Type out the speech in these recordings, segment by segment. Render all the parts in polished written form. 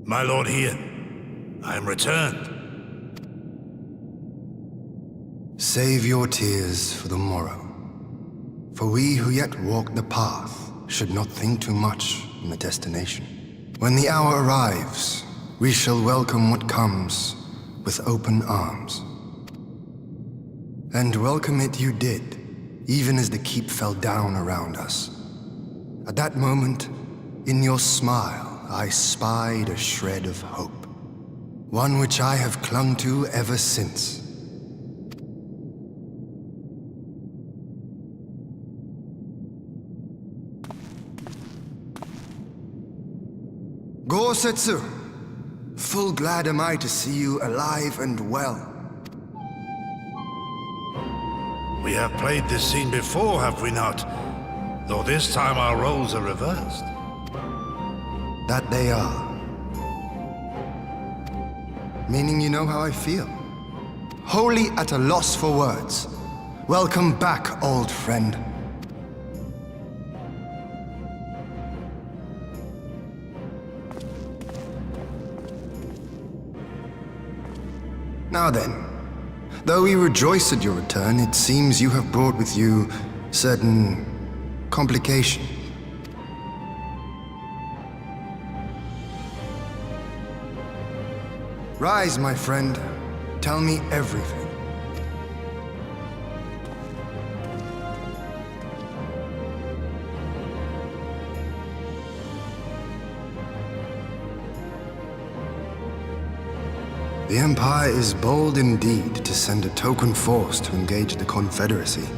My lord here, I am returned. Save your tears for the morrow. For we who yet walk the path should not think too much on the destination. When the hour arrives, we shall welcome what comes with open arms. And welcome it you did, even as the keep fell down around us. At that moment, in your smile, I spied a shred of hope. One which I have clung to ever since. Gosetsu! Full glad am I to see you alive and well. We have played this scene before, have we not? Though this time our roles are reversed. That they are. Meaning you know how I feel. Wholly at a loss for words. Welcome back, old friend. Now then, though we rejoice at your return, it seems you have brought with you certain complications. Rise, my friend. Tell me everything. The Empire is bold indeed to send a token force to engage the Confederacy.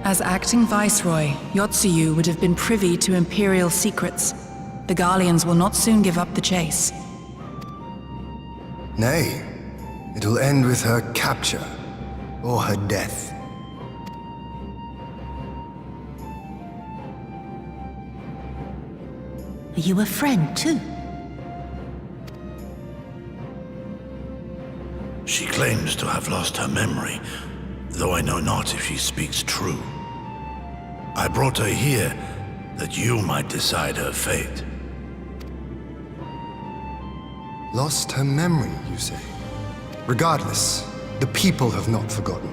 As acting Viceroy, Yotsuyu would have been privy to Imperial secrets. The Garleans will not soon give up the chase. Nay, it will end with her capture, or her death. Are you a friend, too? She claims to have lost her memory, though I know not if she speaks true. I brought her here that you might decide her fate. Lost her memory, you say? Regardless, the people have not forgotten.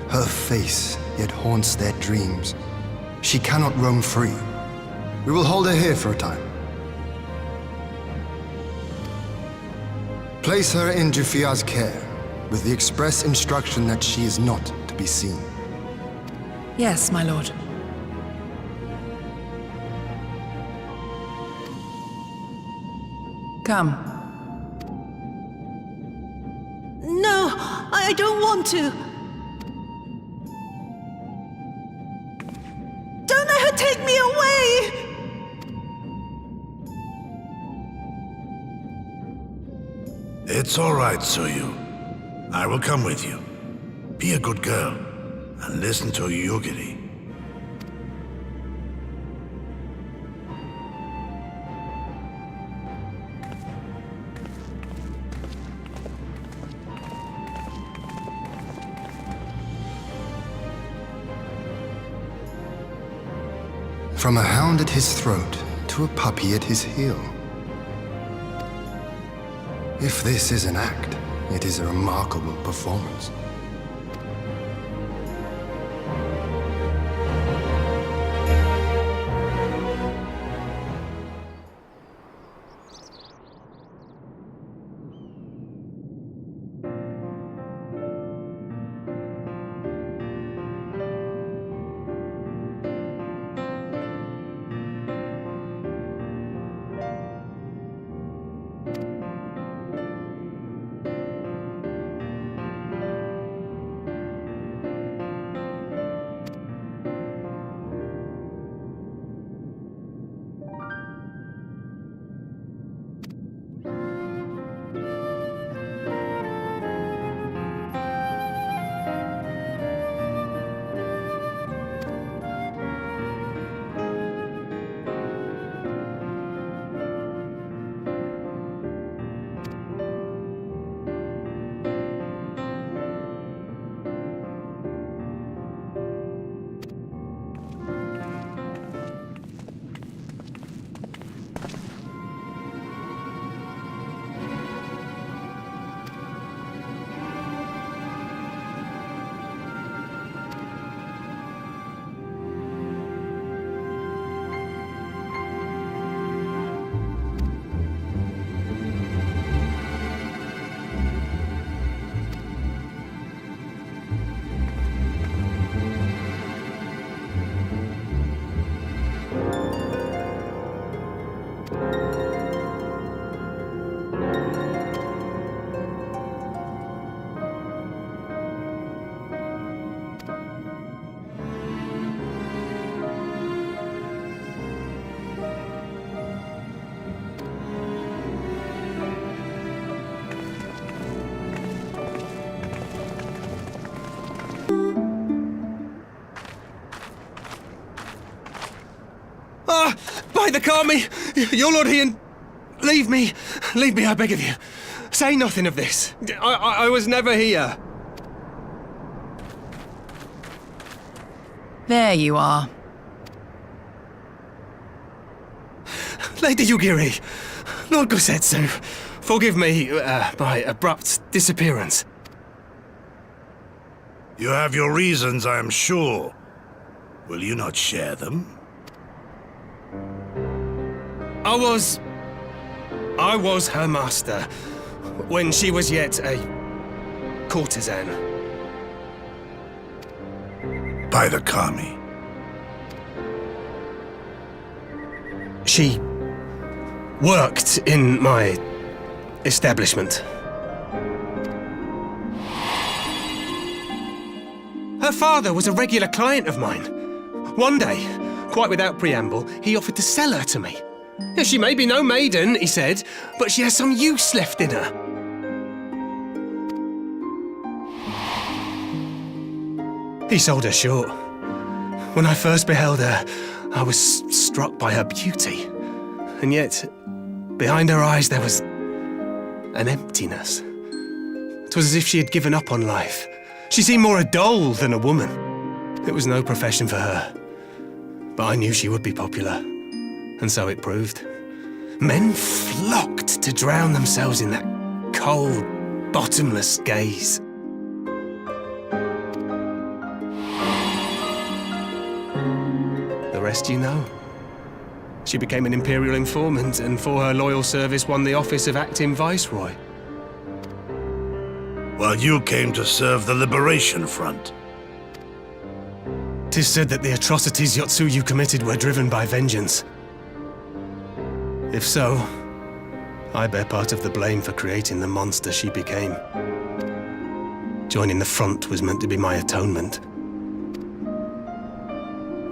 Her face yet haunts their dreams. She cannot roam free. We will hold her here for a time. Place her in Jufia's care, with the express instruction that she is not to be seen. Yes, my lord. Come. No, I don't want to. Don't let her take me away! It's all right, Tsuyu. I will come with you. Be a good girl, and listen to Yugiri. From a hound at his throat to a puppy at his heel. If this is an act, it is a remarkable performance. Ah! By the Kami! Your Lord Ian! Leave me! Leave me, I beg of you. Say nothing of this. I was never here. There you are. Lady Yugiri, Lord Gosetsu, forgive me my abrupt disappearance. You have your reasons, I am sure. Will you not share them? I was her master when she was yet a courtesan. By the Kami. She worked in my establishment. Her father was a regular client of mine. One day, quite without preamble, he offered to sell her to me. Yeah, she may be no maiden, he said, but she has some use left in her. He sold her short. When I first beheld her, I was struck by her beauty. And yet, behind her eyes there was an emptiness. It was as if she had given up on life. She seemed more a doll than a woman. It was no profession for her. But I knew she would be popular. And so it proved. Men flocked to drown themselves in that cold, bottomless gaze. The rest you know. She became an imperial informant and for her loyal service won the office of acting viceroy. While you came to serve the Liberation Front. 'Tis said that the atrocities Yotsuyu committed were driven by vengeance. If so, I bear part of the blame for creating the monster she became. Joining the front was meant to be my atonement.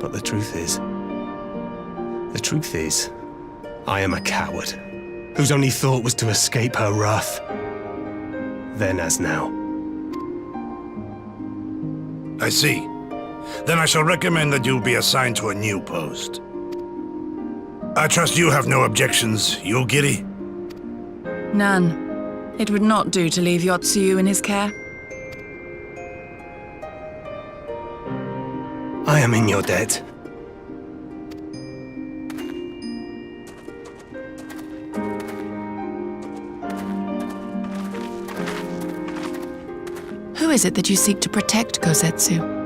But the truth is, I am a coward, whose only thought was to escape her wrath. Then as now. I see. Then I shall recommend that you be assigned to a new post. I trust you have no objections, Yugiri? None. It would not do to leave Yotsuyu in his care. I am in your debt. Who is it that you seek to protect, Gosetsu?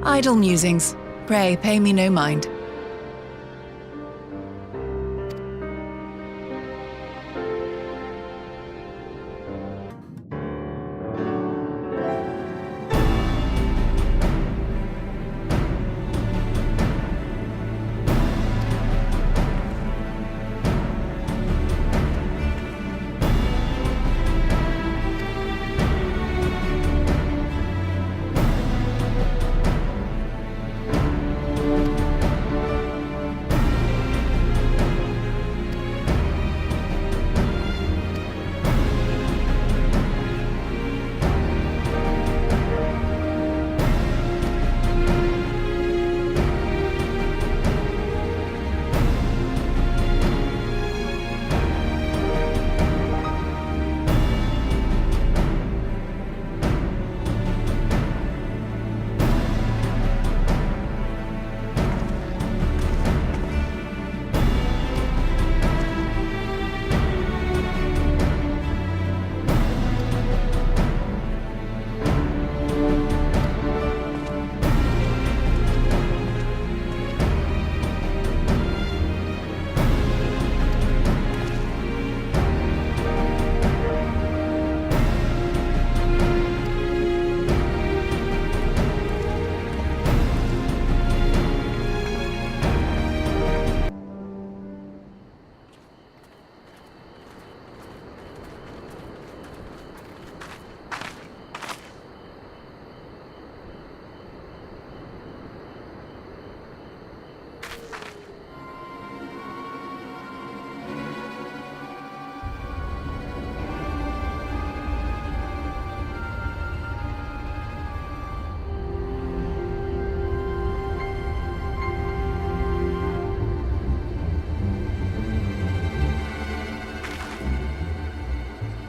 Idle musings. Pray, pay me no mind.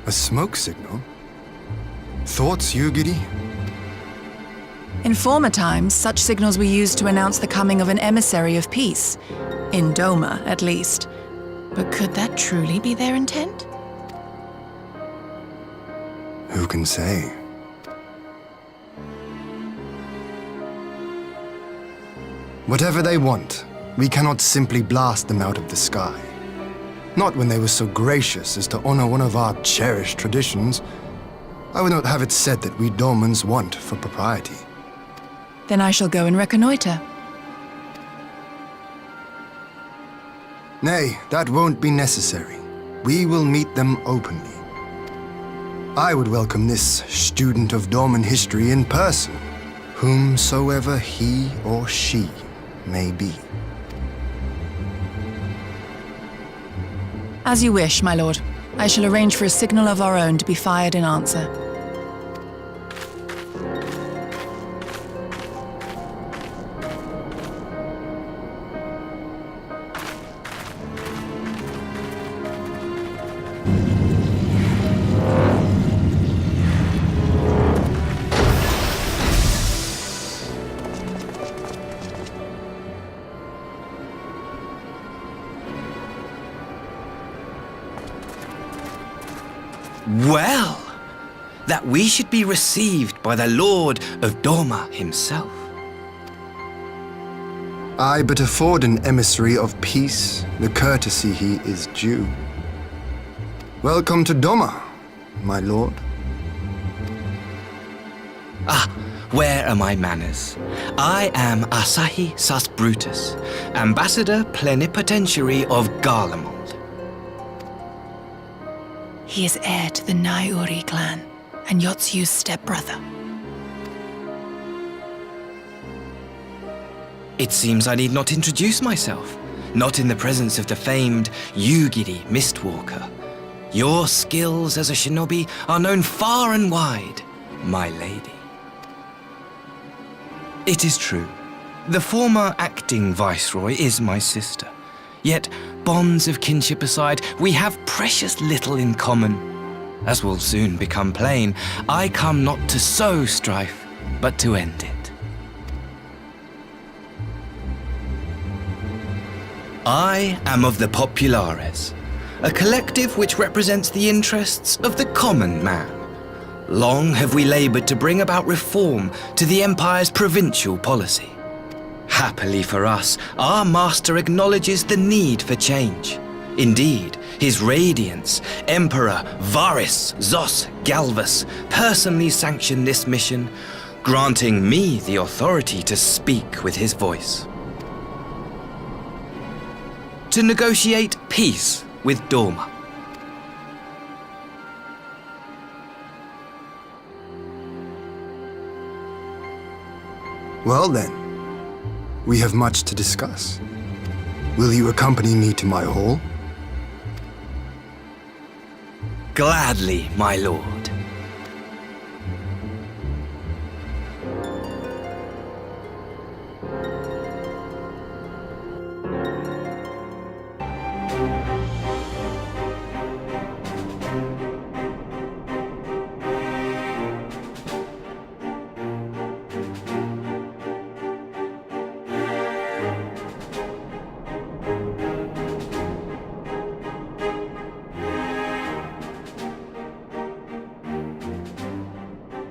A smoke signal? Thoughts, Yugiri? In former times, such signals were used to announce the coming of an emissary of peace. In Doma, at least. But could that truly be their intent? Who can say? Whatever they want, we cannot simply blast them out of the sky. Not when they were so gracious as to honor one of our cherished traditions. I would not have it said that we Domans want for propriety. Then I shall go and reconnoiter. Nay, that won't be necessary. We will meet them openly. I would welcome this student of Dorman history in person, whomsoever he or she may be. As you wish, my lord. I shall arrange for a signal of our own to be fired in answer. Well, that we should be received by the Lord of Doma himself. I but afford an emissary of peace the courtesy he is due. Welcome to Doma, my lord. Ah, where are my manners? I am Asahi Sus Brutus, Ambassador Plenipotentiary of Garlemald. He is heir to the Naiuri clan, and Yotsu's stepbrother. It seems I need not introduce myself, not in the presence of the famed Yugiri Mistwalker. Your skills as a shinobi are known far and wide, my lady. It is true, the former acting viceroy is my sister. Yet, bonds of kinship aside, we have precious little in common. As will soon become plain, I come not to sow strife, but to end it. I am of the Populares, a collective which represents the interests of the common man. Long have we labored to bring about reform to the Empire's provincial policy. Happily for us, our master acknowledges the need for change. Indeed, His Radiance, Emperor Varys Zos Galvus, personally sanctioned this mission, granting me the authority to speak with his voice. To negotiate peace with Doma. Well then, we have much to discuss. Will you accompany me to my hall? Gladly, my lord.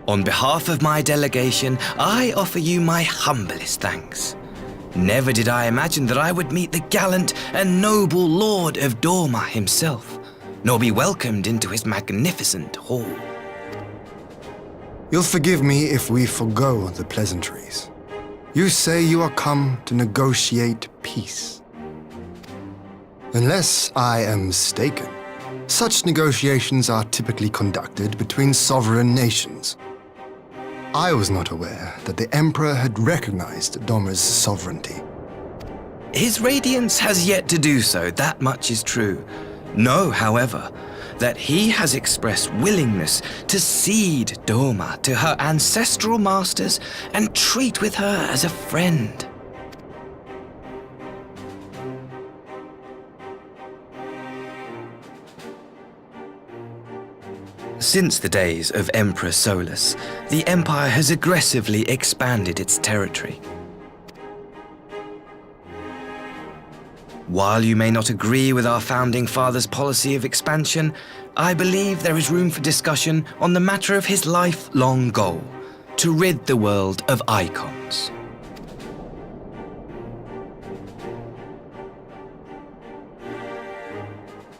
On behalf of my delegation, I offer you my humblest thanks. Never did I imagine that I would meet the gallant and noble Lord of Doma himself, nor be welcomed into his magnificent hall. You'll forgive me if we forgo the pleasantries. You say you are come to negotiate peace. Unless I am mistaken, such negotiations are typically conducted between sovereign nations. I was not aware that the Emperor had recognized Doma's sovereignty. His Radiance has yet to do so, that much is true. Know, however, that he has expressed willingness to cede Doma to her ancestral masters and treat with her as a friend. Since the days of Emperor Solus, the Empire has aggressively expanded its territory. While you may not agree with our founding father's policy of expansion, I believe there is room for discussion on the matter of his lifelong goal, to rid the world of icons.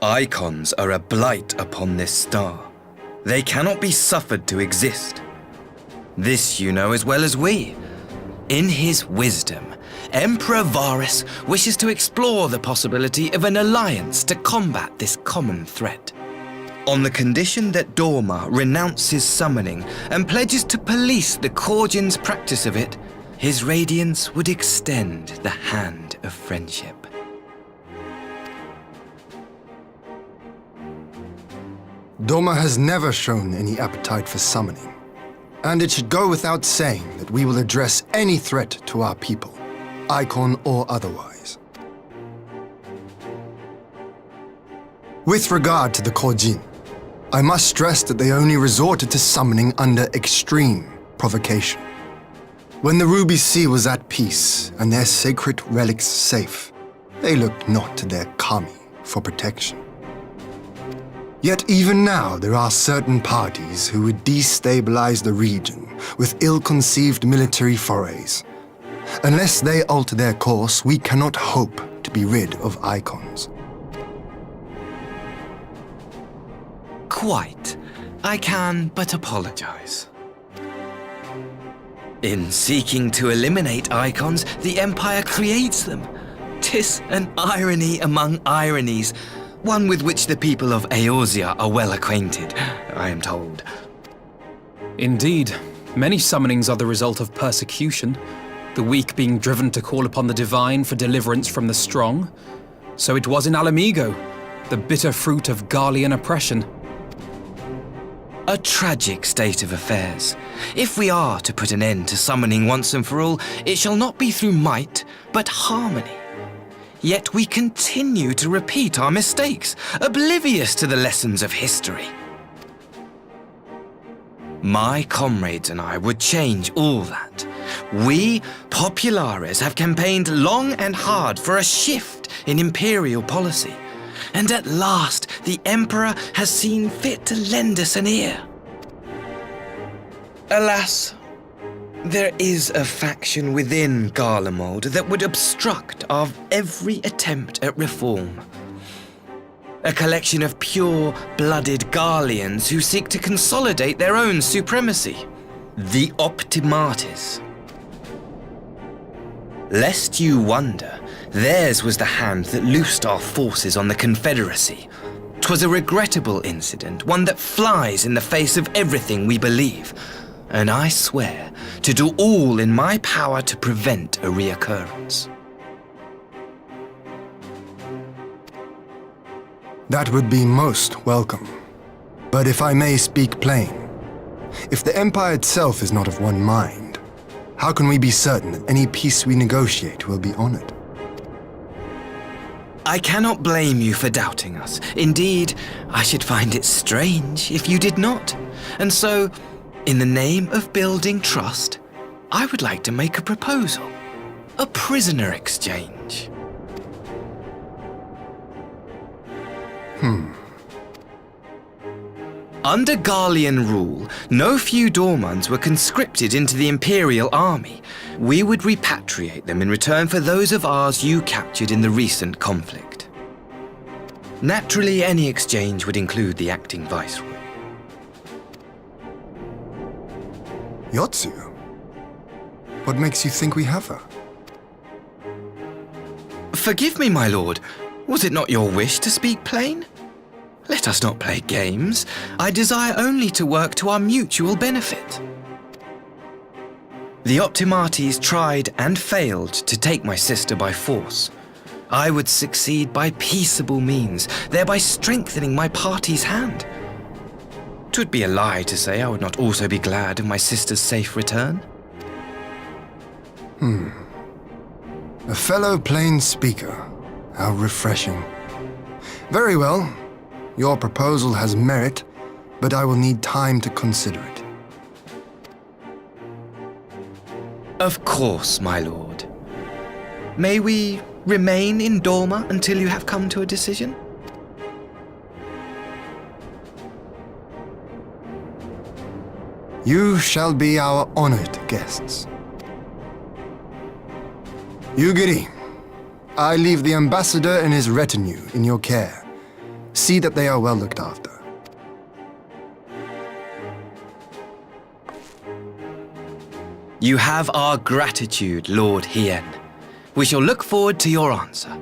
Icons are a blight upon this star. They cannot be suffered to exist. This you know as well as we. In his wisdom, Emperor Varus wishes to explore the possibility of an alliance to combat this common threat. On the condition that Dorma renounces summoning and pledges to police the Korgin's practice of it, his radiance would extend the hand of friendship. Dorma has never shown any appetite for summoning, and it should go without saying that we will address any threat to our people, icon or otherwise. With regard to the Korjin, I must stress that they only resorted to summoning under extreme provocation. When the Ruby Sea was at peace and their sacred relics safe, they looked not to their kami for protection. Yet even now there are certain parties who would destabilize the region with ill-conceived military forays. Unless they alter their course, we cannot hope to be rid of icons. Quite. I can but apologize. In seeking to eliminate icons, the Empire creates them. 'Tis an irony among ironies, one with which the people of Eorzea are well acquainted, I am told. Indeed, many summonings are the result of persecution, the weak being driven to call upon the divine for deliverance from the strong. So it was in Alamigo, the bitter fruit of Garlean oppression. A tragic state of affairs. If we are to put an end to summoning once and for all, it shall not be through might, but harmony. Yet we continue to repeat our mistakes, oblivious to the lessons of history. My comrades and I would change all that. We, Populares, have campaigned long and hard for a shift in imperial policy. And at last, the Emperor has seen fit to lend us an ear. Alas, there is a faction within Garlemald that would obstruct our every attempt at reform. A collection of pure-blooded Garleans who seek to consolidate their own supremacy. The Optimates. Lest you wonder, theirs was the hand that loosed our forces on the Confederacy. 'Twas a regrettable incident, one that flies in the face of everything we believe, and I swear to do all in my power to prevent a reoccurrence. That would be most welcome. But if I may speak plain, if the Empire itself is not of one mind, how can we be certain that any peace we negotiate will be honored? I cannot blame you for doubting us. Indeed, I should find it strange if you did not. And so, in the name of building trust, I would like to make a proposal. A prisoner exchange. Under Garlean rule, no few Dormans were conscripted into the Imperial Army. We would repatriate them in return for those of ours you captured in the recent conflict. Naturally, any exchange would include the acting Viceroy. Yotsu? What makes you think we have her? Forgive me, my lord. Was it not your wish to speak plain? Let us not play games. I desire only to work to our mutual benefit. The Optimates tried and failed to take my sister by force. I would succeed by peaceable means, thereby strengthening my party's hand. 'Twould be a lie to say I would not also be glad of my sister's safe return. A fellow plain speaker. How refreshing. Very well. Your proposal has merit, but I will need time to consider it. Of course, my lord. May we remain in Doma until you have come to a decision? You shall be our honored guests. Yugiri, I leave the ambassador and his retinue in your care. See that they are well looked after. You have our gratitude, Lord Hien. We shall look forward to your answer.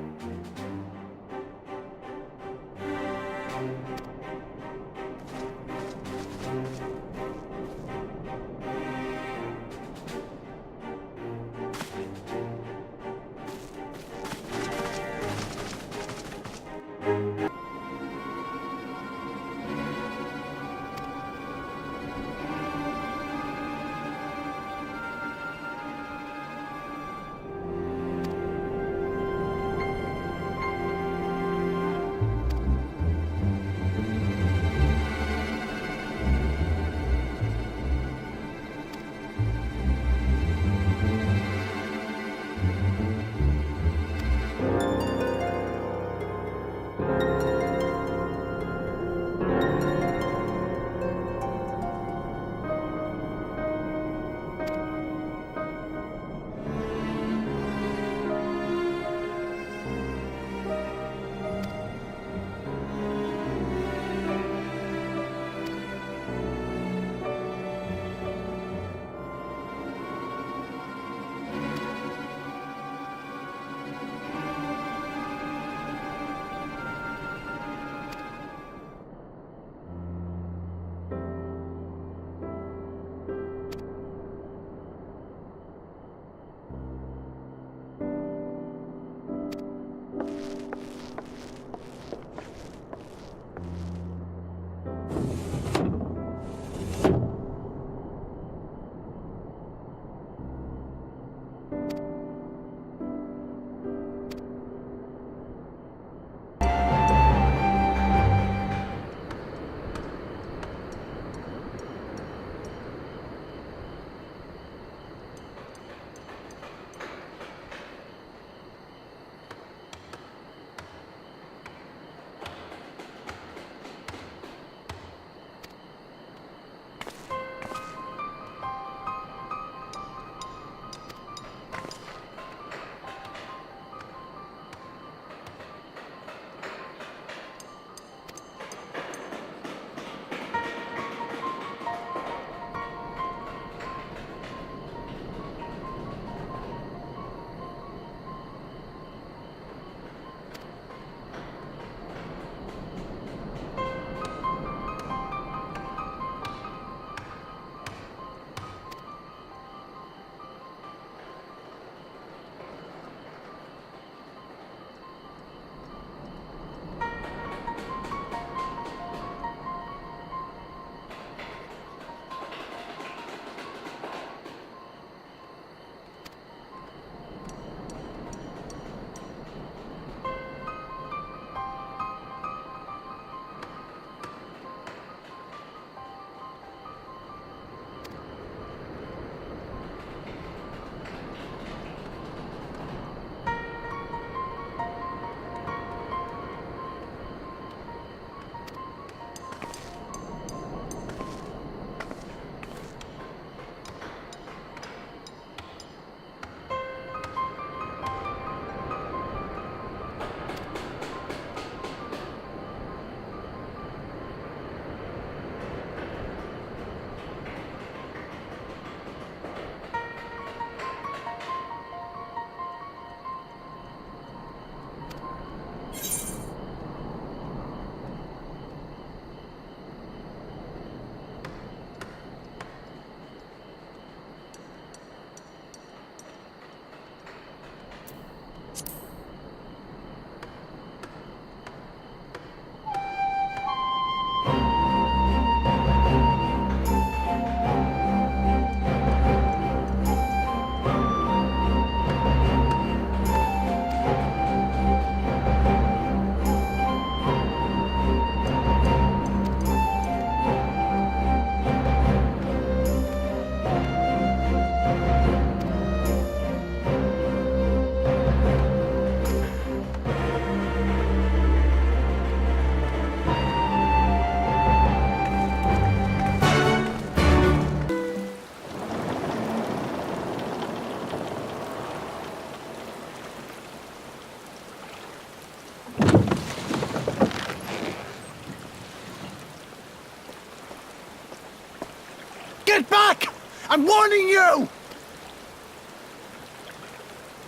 I'm warning you!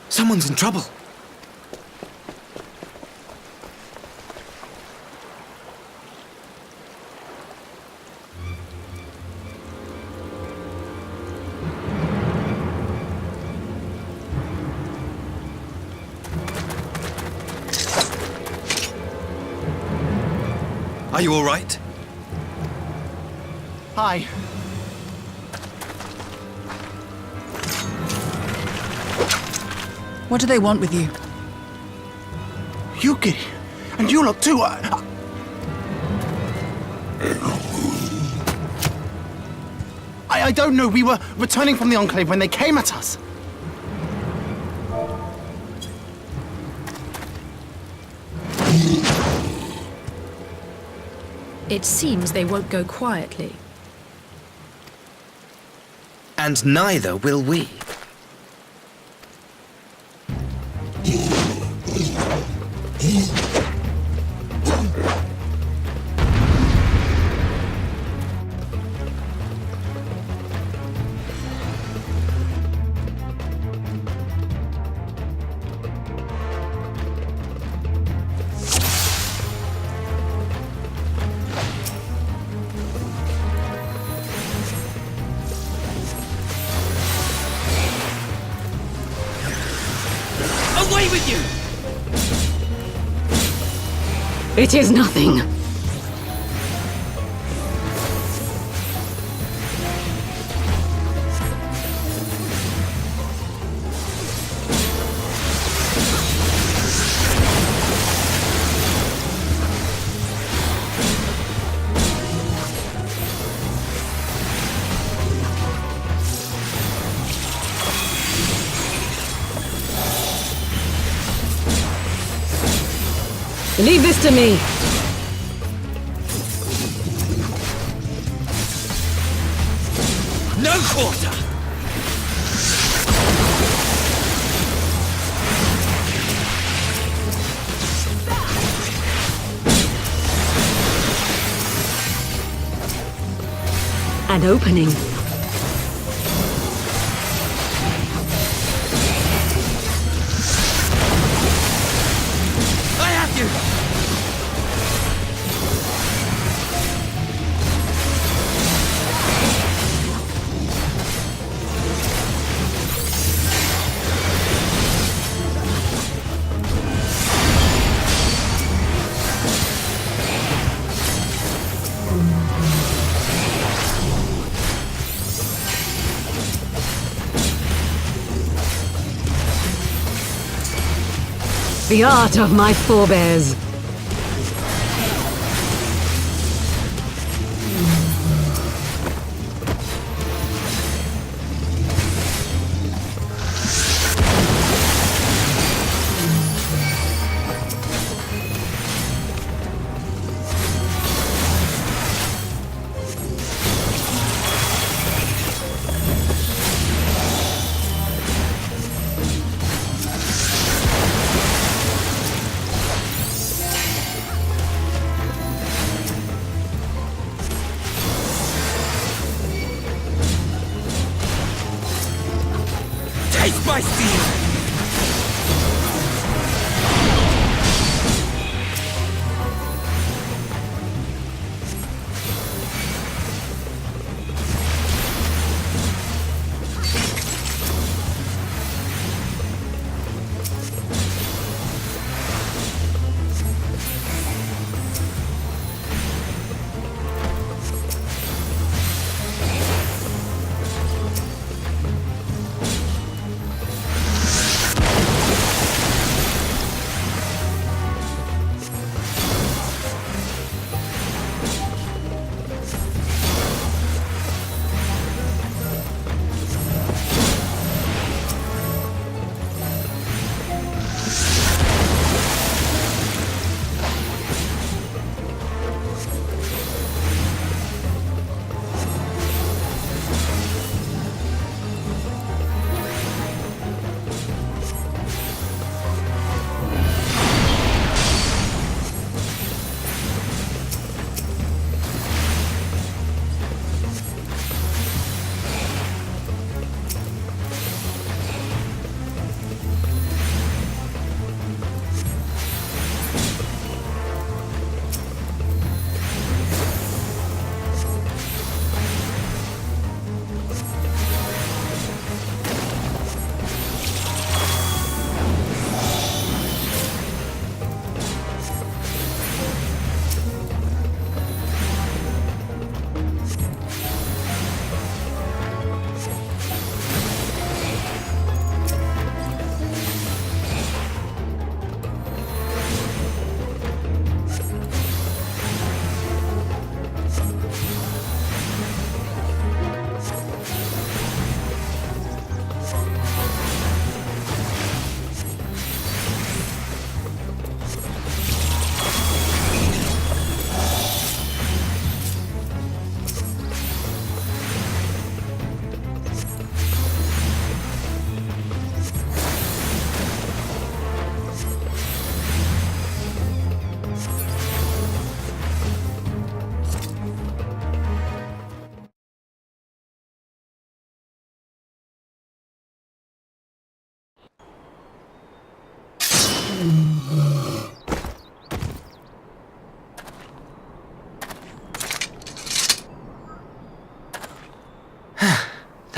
Someone's in trouble. Are you all right? Hi. What do they want with you? Yuki, and you lot too. I don't know. We were returning from the Enclave when they came at us. It seems they won't go quietly. And neither will we. Away with you! It is nothing. Leave this to me. No quarter! An opening. I have you! The art of my forebears. Taste my steel!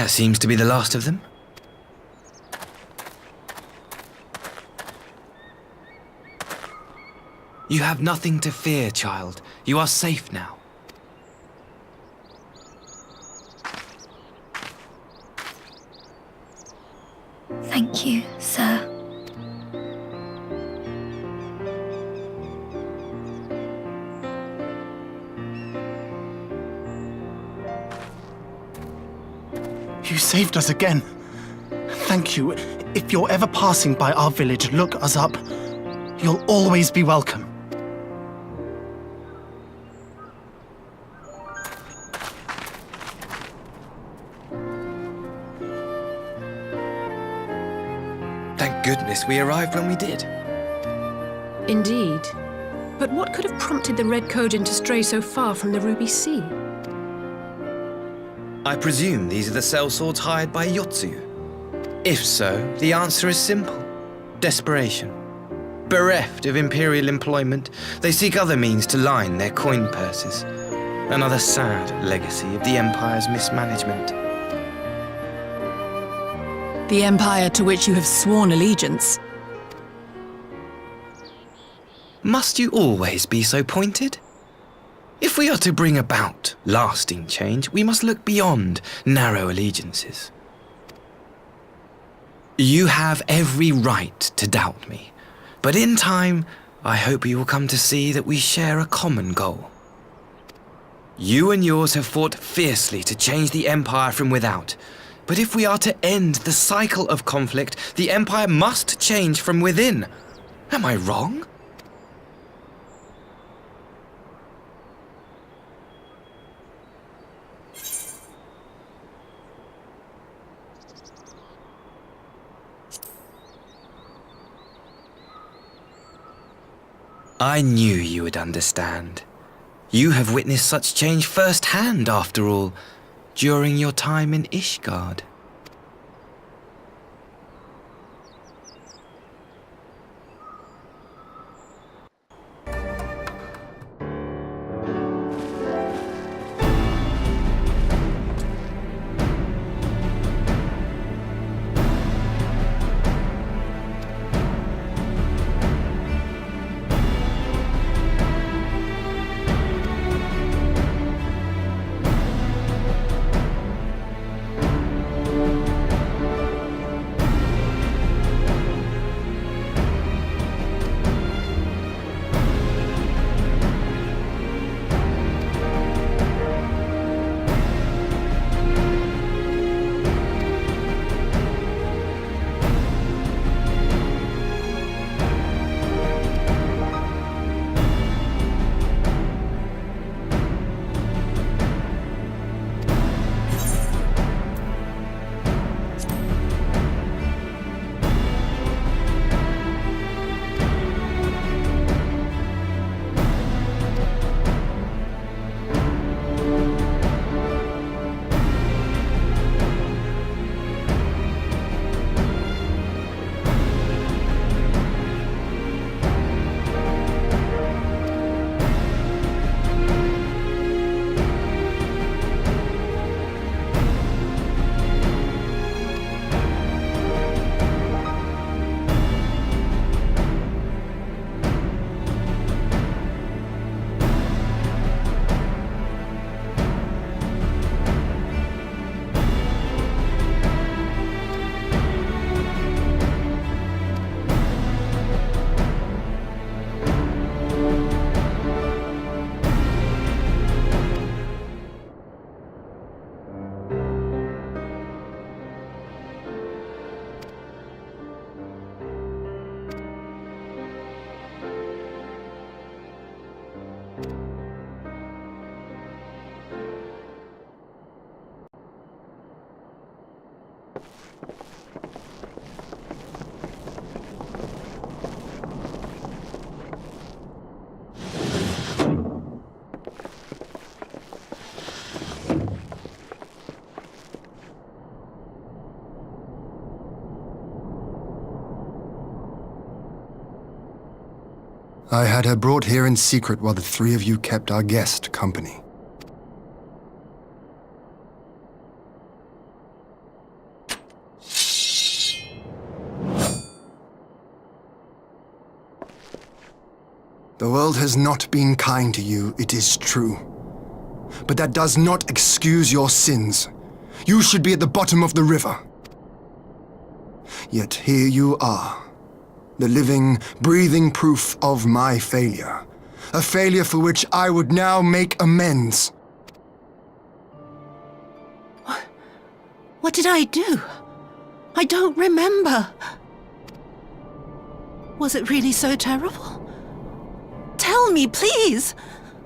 That seems to be the last of them. You have nothing to fear, child. You are safe now. Thank you, sir. You saved us again. Thank you. If you're ever passing by our village, look us up. You'll always be welcome. Thank goodness we arrived when we did. Indeed. But what could have prompted the Red Kojin to stray so far from the Ruby Sea? I presume these are the sellswords hired by Yotsu. If so, the answer is simple. Desperation. Bereft of imperial employment, they seek other means to line their coin purses. Another sad legacy of the Empire's mismanagement. The Empire to which you have sworn allegiance. Must you always be so pointed? If we are to bring about lasting change, we must look beyond narrow allegiances. You have every right to doubt me, but in time, I hope you will come to see that we share a common goal. You and yours have fought fiercely to change the Empire from without, but if we are to end the cycle of conflict, the Empire must change from within. Am I wrong? I knew you would understand. You have witnessed such change firsthand, after all, during your time in Ishgard. I had her brought here in secret while the three of you kept our guest company. The world has not been kind to you, it is true. But that does not excuse your sins. You should be at the bottom of the river. Yet here you are, the living, breathing proof of my failure. A failure for which I would now make amends. What did I do? I don't remember. Was it really so terrible? Tell me, please!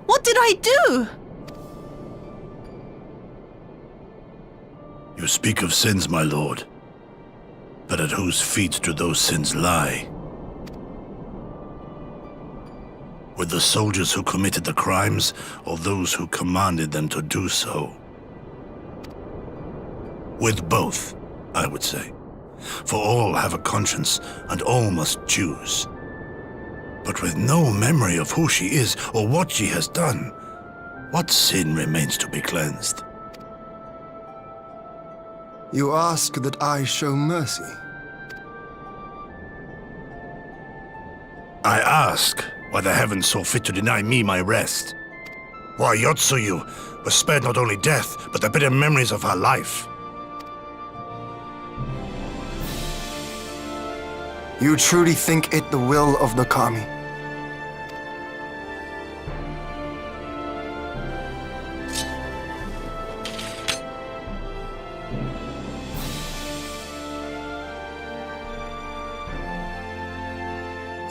What did I do? You speak of sins, my lord. But at whose feet do those sins lie? With the soldiers who committed the crimes, or those who commanded them to do so? With both, I would say. For all have a conscience, and all must choose. But with no memory of who she is, or what she has done, what sin remains to be cleansed? You ask that I show mercy. I ask why the heavens saw fit to deny me my rest. Why Yotsuyu was spared not only death, but the bitter memories of her life. You truly think it the will of the Kami?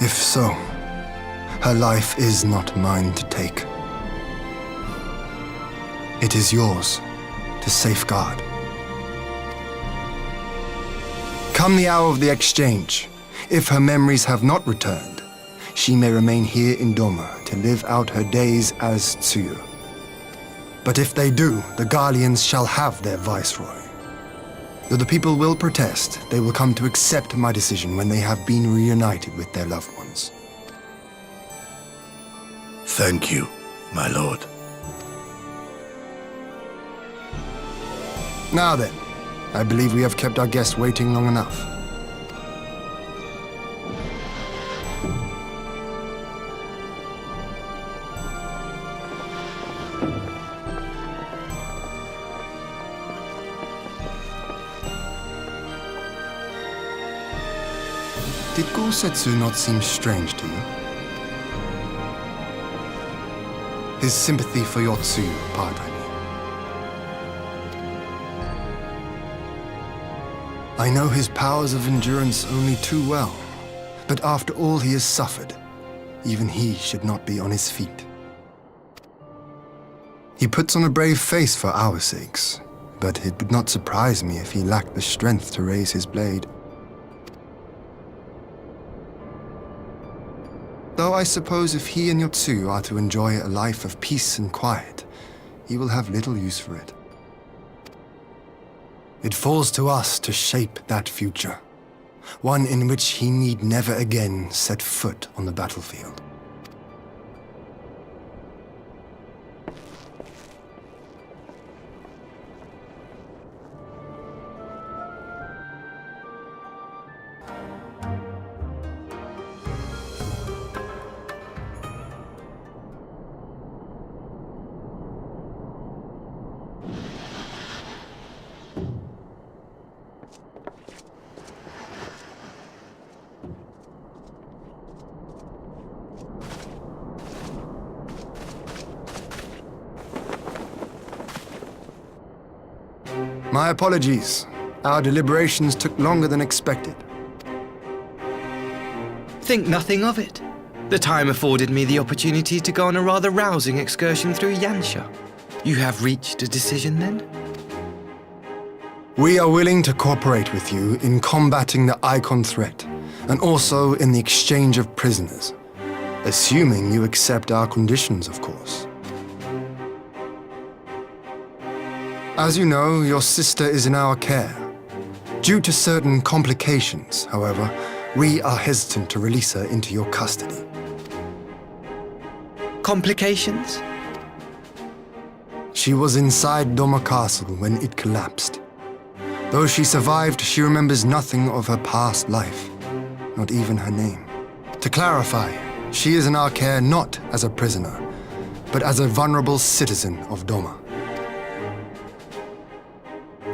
If so, her life is not mine to take. It is yours to safeguard. Come the hour of the exchange, if her memories have not returned, she may remain here in Doma to live out her days as Tsuyu. But if they do, the Guardians shall have their viceroy. Though the people will protest, they will come to accept my decision when they have been reunited with their loved ones. Thank you, my lord. Now then, I believe we have kept our guest waiting long enough. Did Gosetsu not seem strange to you? His sympathy for your Tsuyu part, I mean. I know his powers of endurance only too well, but after all he has suffered, even he should not be on his feet. He puts on a brave face for our sakes, but it would not surprise me if he lacked the strength to raise his blade. Though I suppose if he and Yotsuyu are to enjoy a life of peace and quiet, he will have little use for it. It falls to us to shape that future, one in which he need never again set foot on the battlefield. My apologies. Our deliberations took longer than expected. Think nothing of it. The time afforded me the opportunity to go on a rather rousing excursion through Yansha. You have reached a decision then? We are willing to cooperate with you in combating the Icon threat, and also in the exchange of prisoners. Assuming you accept our conditions, of course. As you know, your sister is in our care. Due to certain complications, however, we are hesitant to release her into your custody. Complications? She was inside Doma Castle when it collapsed. Though she survived, she remembers nothing of her past life, not even her name. To clarify, She is in our care not as a prisoner, but as a vulnerable citizen of Doma.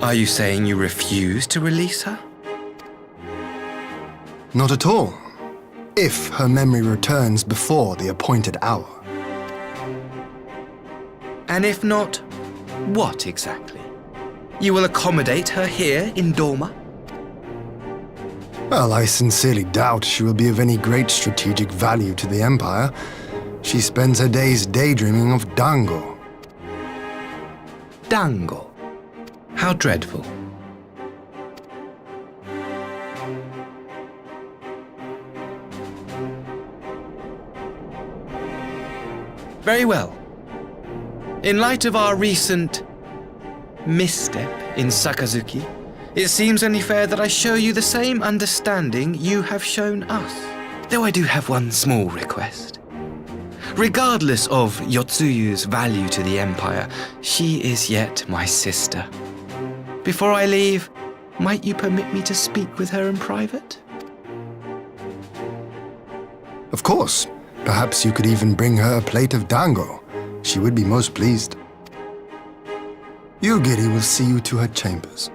Are you saying you refuse to release her? Not at all. If her memory returns before the appointed hour. And if not, what exactly? You will accommodate her here in Doma? Well, I sincerely doubt she will be of any great strategic value to the Empire. She spends her days daydreaming of Dango. Dango? How dreadful. Very well. In light of our recent misstep in Sakazuki, it seems only fair that I show you the same understanding you have shown us. Though I do have one small request. Regardless of Yotsuyu's value to the Empire, she is yet my sister. Before I leave, might you permit me to speak with her in private? Of course. Perhaps you could even bring her a plate of dango. She would be most pleased. Yugiri will see you to her chambers.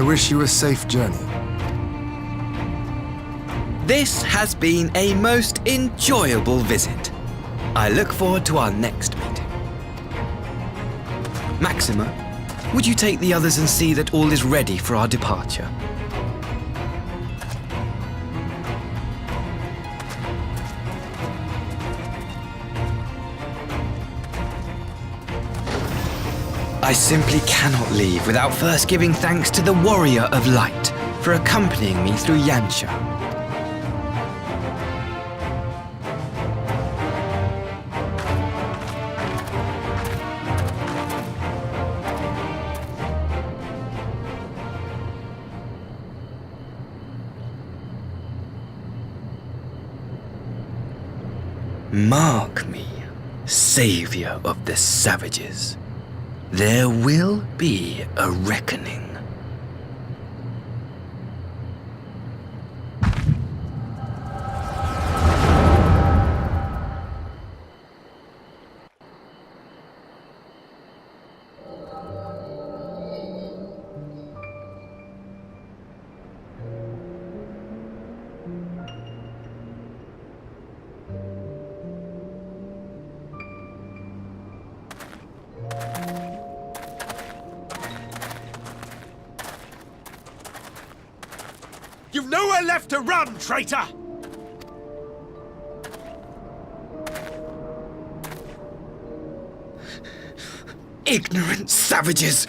I wish you a safe journey. This has been a most enjoyable visit. I look forward to our next meeting. Maxima, would you take the others and see that all is ready for our departure? I simply cannot leave without first giving thanks to the Warrior of Light for accompanying me through Yansha. Mark me, savior of the savages. There will be a reckoning. You've nowhere left to run, traitor! Ignorant savages!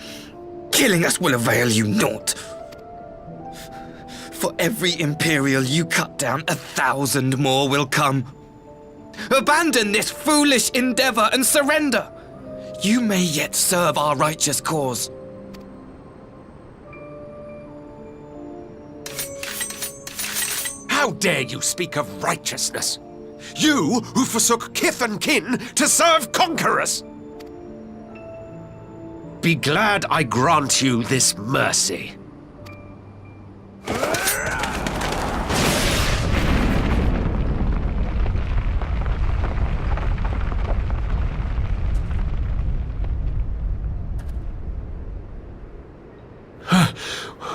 Killing us will avail you naught. For every Imperial you cut down, 1,000 more will come. Abandon this foolish endeavor and surrender. You may yet serve our righteous cause. How dare you speak of righteousness? You who forsook kith and kin to serve conquerors! Be glad I grant you this mercy.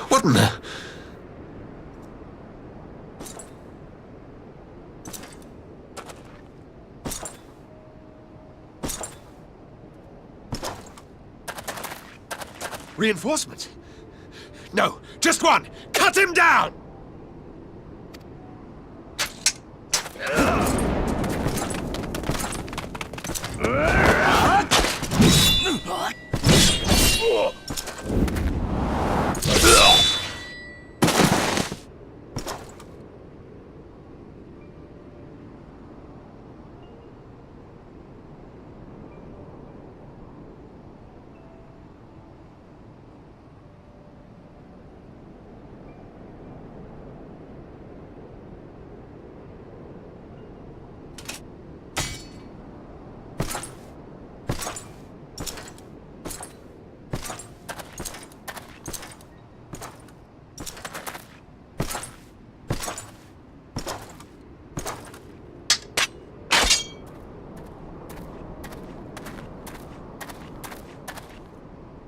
What in the... Reinforcements? No, just one! Cut him down!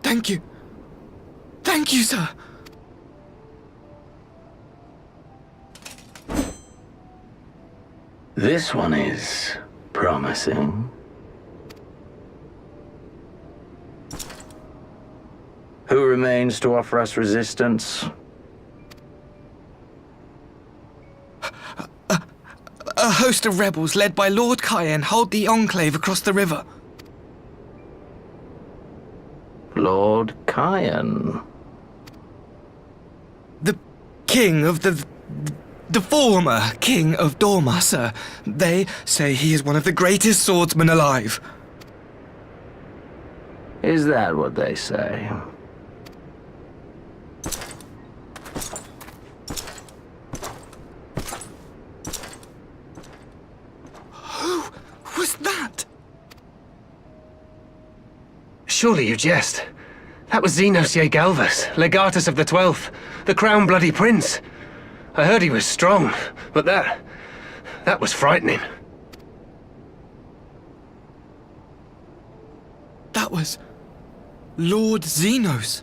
Thank you. Thank you, sir. This one is promising. Who remains to offer us resistance? A host of rebels led by Lord Cayenne hold the enclave across the river. Lord Cayenne? The king of the former king of Dorma, sir. They say he is one of the greatest swordsmen alive. Is that what they say? Who was that? Surely you jest. That was Xenos Galvus, legatus of the 12th, the Crown Bloody Prince. I heard he was strong, but that was frightening. That was Lord Xenos.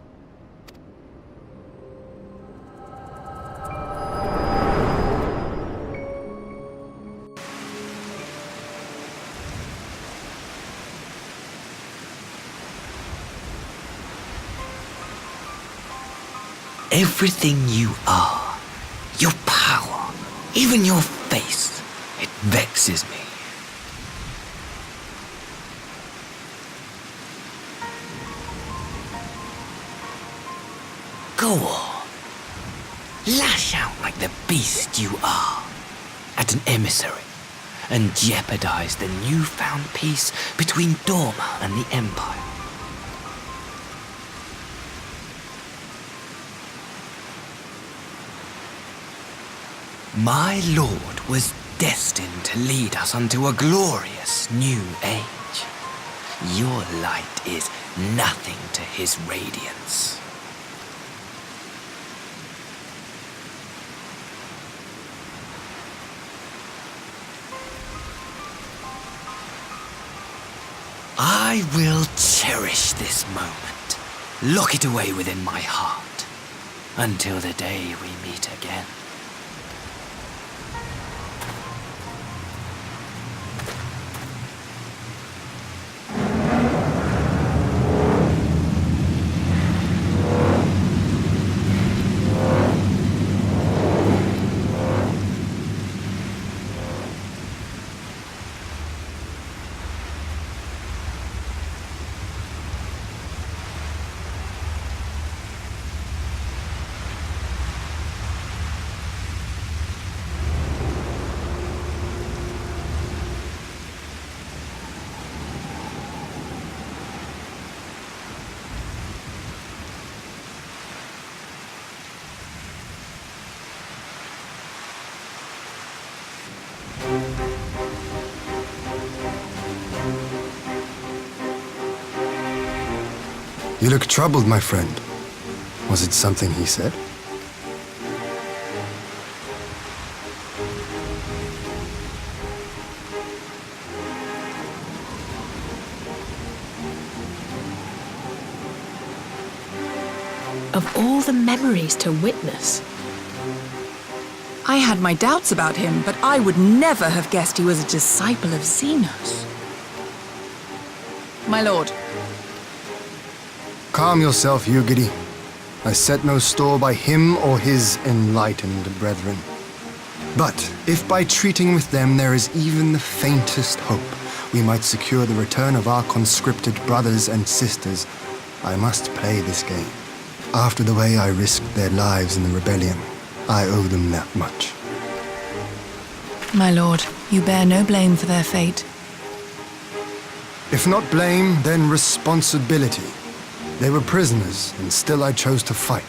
Everything you are, your power, even your face, it vexes me. Go on. Lash out like the beast you are at an emissary and jeopardize the newfound peace between Dorma and the Empire. My lord was destined to lead us unto a glorious new age. Your light is nothing to his radiance. I will cherish this moment, lock it away within my heart, until the day we meet again. You look troubled, my friend. Was it something he said? Of all the memories to witness, I had my doubts about him, but I would never have guessed he was a disciple of Xenos. My lord. Calm yourself, Yugiri. I set no store by him or his enlightened brethren. But if by treating with them there is even the faintest hope we might secure the return of our conscripted brothers and sisters, I must play this game. After the way I risked their lives in the rebellion, I owe them that much. My lord, you bear no blame for their fate. If not blame, then responsibility. They were prisoners, and still I chose to fight,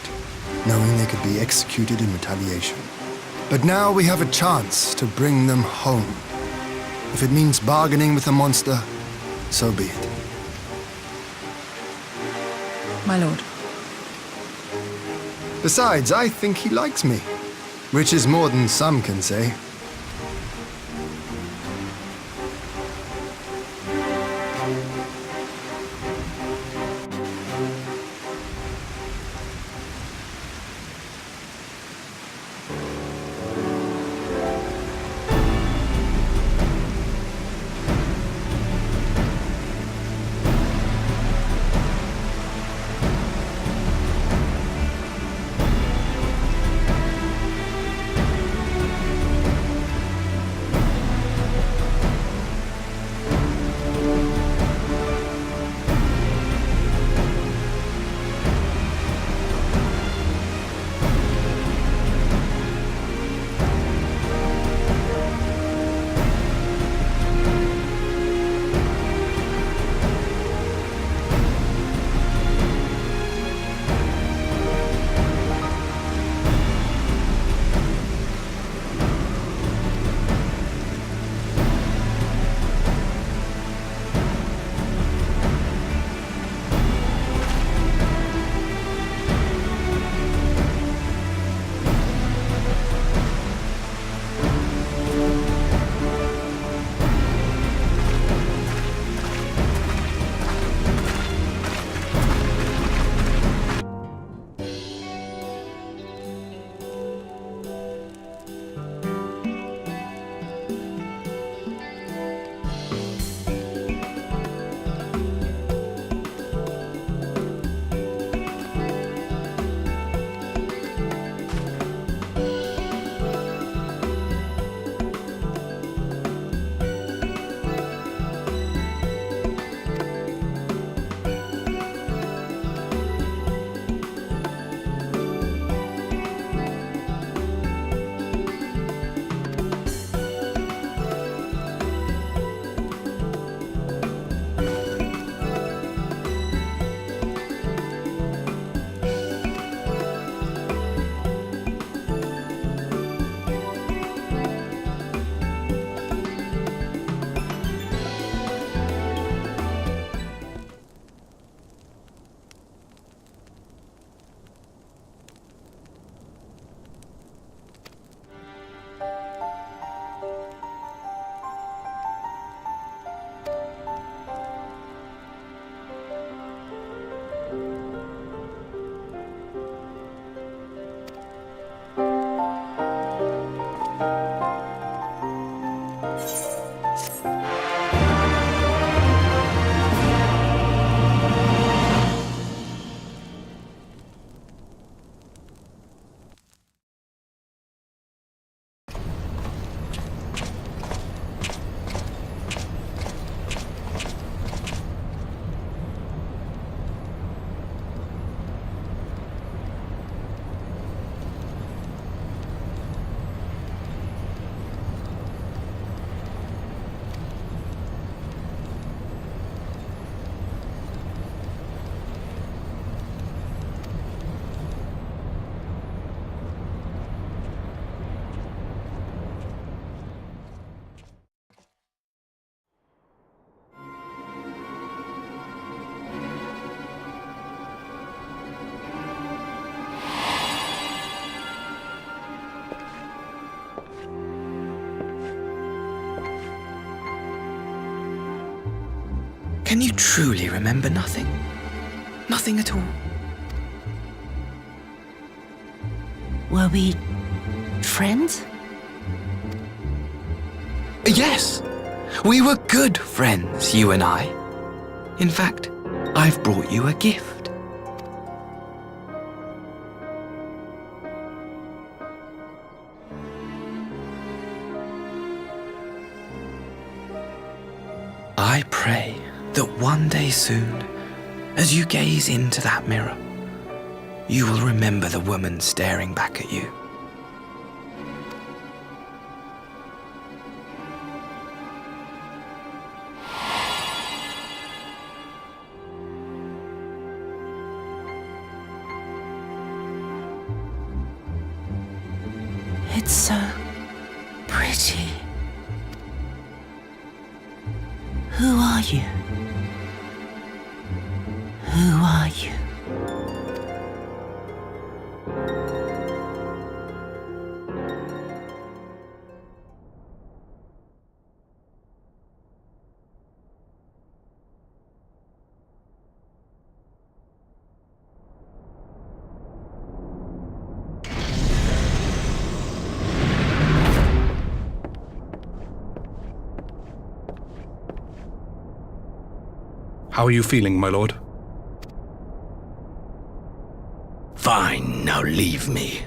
knowing they could be executed in retaliation. But now we have a chance to bring them home. If it means bargaining with a monster, so be it. My lord. Besides, I think he likes me, which is more than some can say. Can you truly remember nothing? Nothing at all? Were we friends? Yes! We were good friends, you and I. In fact, I've brought you a gift. I pray that one day soon, as you gaze into that mirror, you will remember the woman staring back at you. It's so pretty. Who are you? Who are you? How are you feeling, my lord? Fine, now leave me.